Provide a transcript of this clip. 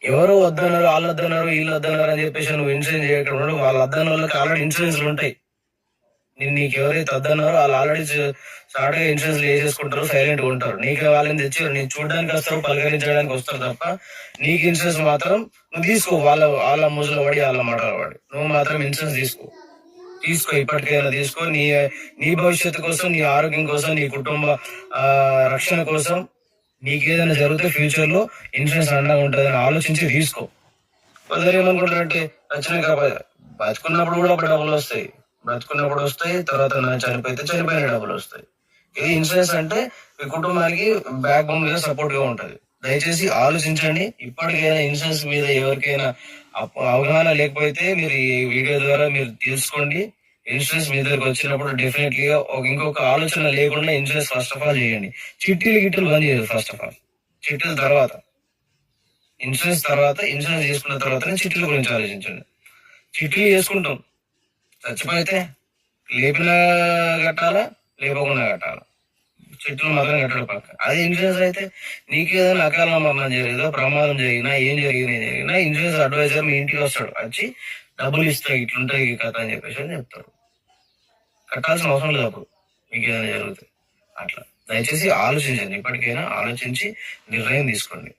ఎవరో వద్దన్నారు, వాళ్ళు వద్దన్నారు, వీళ్ళు వద్దన్నారు అని చెప్పేసి నువ్వు ఇన్సూరెన్స్ చేయకుండా వాళ్ళ వద్దన్న వాళ్ళకి ఆల్రెడీ ఇన్సూరెన్స్లు ఉంటాయి. నీకు ఎవరైతే వద్దన్నారో వాళ్ళు ఆల్రెడీ స్టార్ట్గా ఇన్సూరెన్స్ చేసేసుకుంటారు, సైలెంట్గా ఉంటారు. నీకు వాళ్ళని తెచ్చి నీకు చూడడానికి వస్తారు, పలకరించడానికి వస్తారు తప్ప నీకు ఇన్సూరెన్స్ మాత్రం నువ్వు తీసుకో. వాళ్ళ ముజులు పడి వాళ్ళ మాటలు పడి నువ్వు మాత్రం ఇన్సూరెన్స్ తీసుకో ఇప్పటికైనా తీసుకో. నీ భవిష్యత్తు కోసం, నీ ఆరోగ్యం కోసం, నీ కుటుంబ రక్షణ కోసం, నీకేదైనా జరిగితే ఫ్యూచర్ లో ఇన్సూరెన్స్ అండగా ఉంటుందని ఆలోచించి తీసుకో. కొందరు ఏమనుకుంటారంటే నచ్చినాక బతుకున్నప్పుడు కూడా డబ్బులు వస్తాయి, బ్రతుకున్నప్పుడు వస్తాయి, తర్వాత చనిపోయితే చనిపోయిన డబ్బులు వస్తాయి. ఇది ఇన్సూరెన్స్ అంటే మీ కుటుంబానికి బ్యాక్ బోన్ మీద సపోర్ట్ గా ఉంటది. దయచేసి ఆలోచించండి. ఇప్పటికైనా ఇన్సూరెన్స్ మీద ఎవరికైనా అవగాహన లేకపోతే మీరు ఈ వీడియో ద్వారా మీరు తెలుసుకోండి. ఇన్సూరెన్స్ మీ దగ్గరకు వచ్చినప్పుడు డెఫినెట్లీగా ఇంకొక ఆలోచన లేకుండా ఇన్సూరెన్స్ ఫస్ట్ ఆఫ్ ఆల్ చేయండి. గిట్టులు బంద్ చేయదు. ఫస్ట్ ఆఫ్ ఆల్ చిట్టీల తర్వాత, ఇన్సూరెన్స్ చేసుకున్న తర్వాతనే చిట్టీల గురించి ఆలోచించండి. చిట్టీలు చేసుకుంటాం, చచ్చిపోతే లేపిన కట్టాలా, లేపకుండా కట్టాలా, చెట్లు మాత్రం కట్టడం పక్క. అదే ఇన్సూరెన్స్ అయితే నీకు ఏదైనా అకాల మరణం జరిగిందో, ప్రమాదం జరిగినా, ఏం జరిగినా ఇన్సూరెన్స్ అడ్వైజర్ మీ ఇంటికి వస్తాడు, వచ్చి డబ్బులు ఇస్తాయి, ఇట్లుంటాయి ఈ కథ అని చెప్పేసి అని చెప్తారు. కట్టాల్సిన అవసరం లేదు అప్పుడు మీకు ఏదైనా జరుగుతుంది. అట్లా దయచేసి ఆలోచించండి. ఇప్పటికైనా ఆలోచించి నిర్ణయం తీసుకోండి.